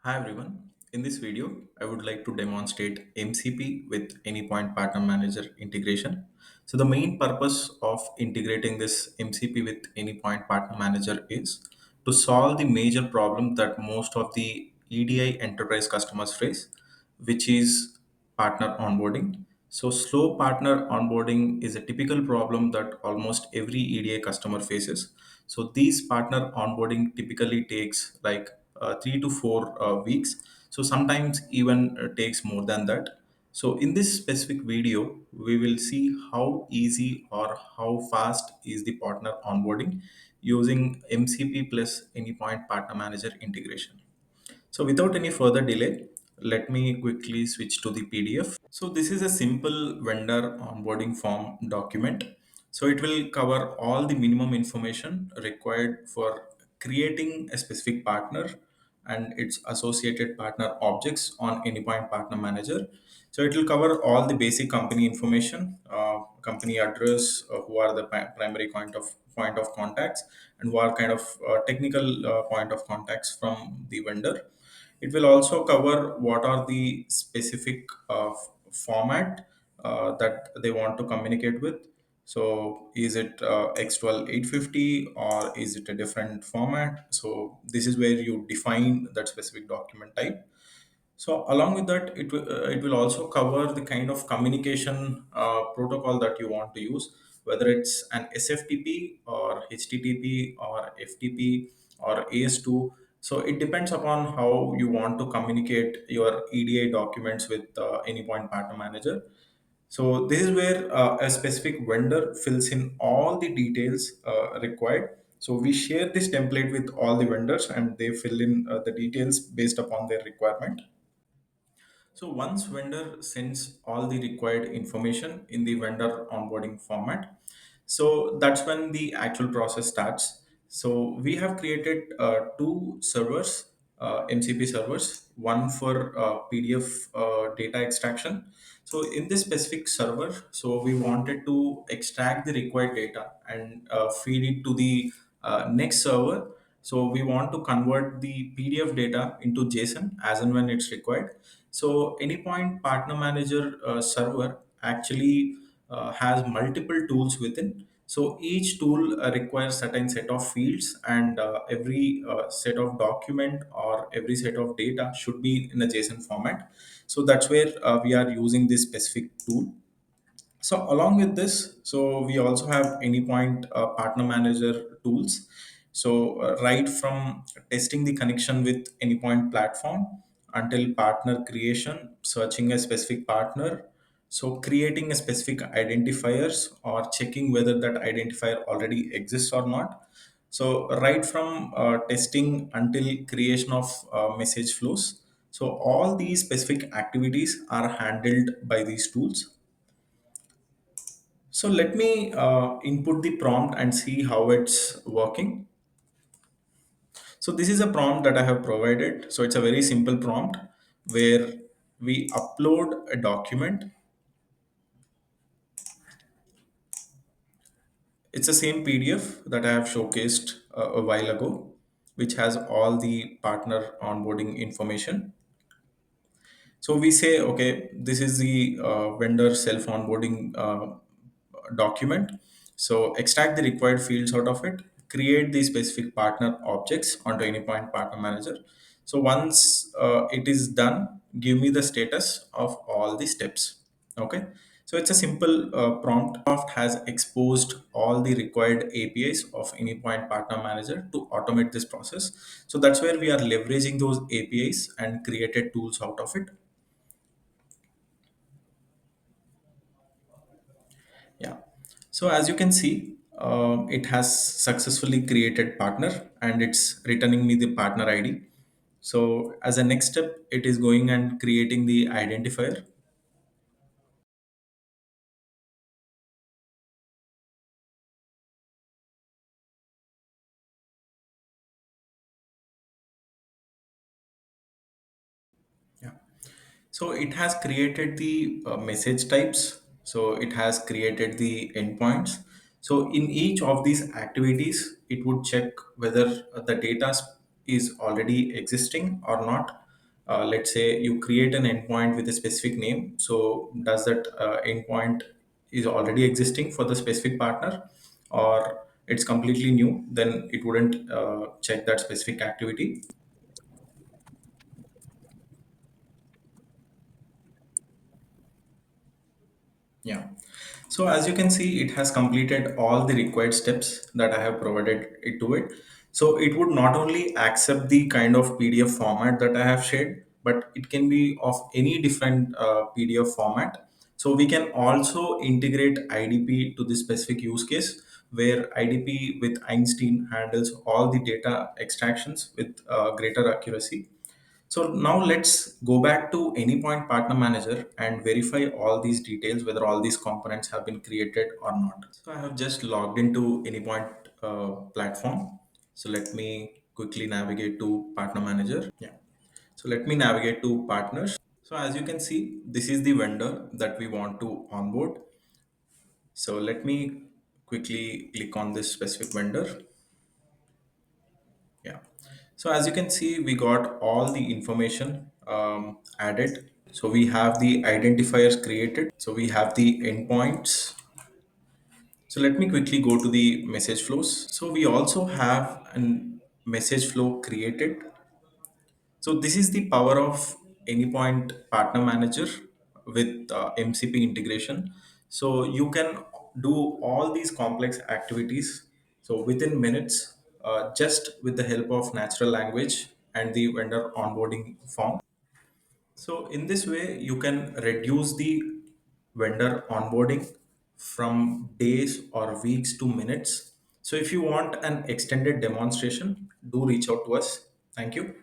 Hi everyone. In this video, I would like to demonstrate MCP with Anypoint Partner Manager integration. So the main purpose of integrating this MCP with Anypoint Partner Manager is to solve the major problem that most of the EDI enterprise customers face, which is partner onboarding. So slow partner onboarding is a typical problem that almost every EDI customer faces. So these partner onboarding typically takes like 3 to 4 weeks. So sometimes even takes more than that. So in this specific video, we will see how easy or how fast is the partner onboarding using MCP plus Anypoint Partner Manager integration. So without any further delay, let me quickly switch to the PDF. So this is a simple vendor onboarding form document. So it will cover all the minimum information required for creating a specific partner and its associated partner objects on Anypoint Partner Manager. So it will cover all the basic company information, company address, who are the primary point of contacts, and who are kind of technical point of contacts from the vendor. It will also cover what are the specific format that they want to communicate with. So is it X12 850 or is it a different format? So this is where you define that specific document type. So along with that, it will also cover the kind of communication protocol that you want to use, whether it's an SFTP or HTTP or FTP or AS2. So it depends upon how you want to communicate your EDI documents with Anypoint Partner Manager. So this is where a specific vendor fills in all the details required. So we share this template with all the vendors and they fill in the details based upon their requirement. So once vendor sends all the required information in the vendor onboarding format, so that's when the actual process starts. So we have created two servers, MCP servers, one for PDF data extraction. So in this specific server, so we wanted to extract the required data and feed it to the next server. So we want to convert the PDF data into JSON as and when it's required. So Anypoint Partner Manager server actually has multiple tools within. So each tool requires certain set of fields, and every set of document or every set of data should be in a JSON format. So that's where we are using this specific tool. So along with this, so we also have Anypoint Partner Manager tools. So right from testing the connection with Anypoint platform until partner creation, searching a specific partner, so creating a specific identifiers or checking whether that identifier already exists or not. So right from testing until creation of message flows. So all these specific activities are handled by these tools. So let me input the prompt and see how it's working. So this is a prompt that I have provided. So it's a very simple prompt where we upload a document. It's the same PDF that I have showcased a while ago, which has all the partner onboarding information. So we say, okay, this is the vendor self onboarding document. So extract the required fields out of it, create the specific partner objects onto Anypoint Partner Manager. So once it is done, give me the status of all the steps. Okay. So it's a simple prompt. Has exposed all the required APIs of Anypoint Partner Manager to automate this process. So that's where we are leveraging those APIs and created tools out of it. Yeah. So as you can see, it has successfully created partner and it's returning me the partner ID. So as a next step, it is going and creating the identifier. Yeah. So it has created the message types. So it has created the endpoints. So in each of these activities, it would check whether the data is already existing or not. let's say you create an endpoint with a specific name. So does that endpoint is already existing for the specific partner, or it's completely new? Then it wouldn't check that specific activity. Yeah. So as you can see, it has completed all the required steps that I have provided it to it. So it would not only accept the kind of PDF format that I have shared, but it can be of any different PDF format. So we can also integrate IDP to this specific use case, where IDP with Einstein handles all the data extractions with greater accuracy. So now let's go back to Anypoint Partner Manager and verify all these details, whether all these components have been created or not. So I have just logged into Anypoint platform. So let me quickly navigate to Partner Manager. Yeah. So let me navigate to Partners. So as you can see, this is the vendor that we want to onboard. So let me quickly click on this specific vendor. Yeah. So as you can see, we got all the information added. So we have the identifiers created. So we have the endpoints. So let me quickly go to the message flows. So we also have a message flow created. So this is the power of Anypoint Partner Manager with MCP integration. So you can do all these complex activities so within minutes, just with the help of natural language and the vendor onboarding form. So in this way, you can reduce the vendor onboarding from days or weeks to minutes. So if you want an extended demonstration, do reach out to us. Thank you.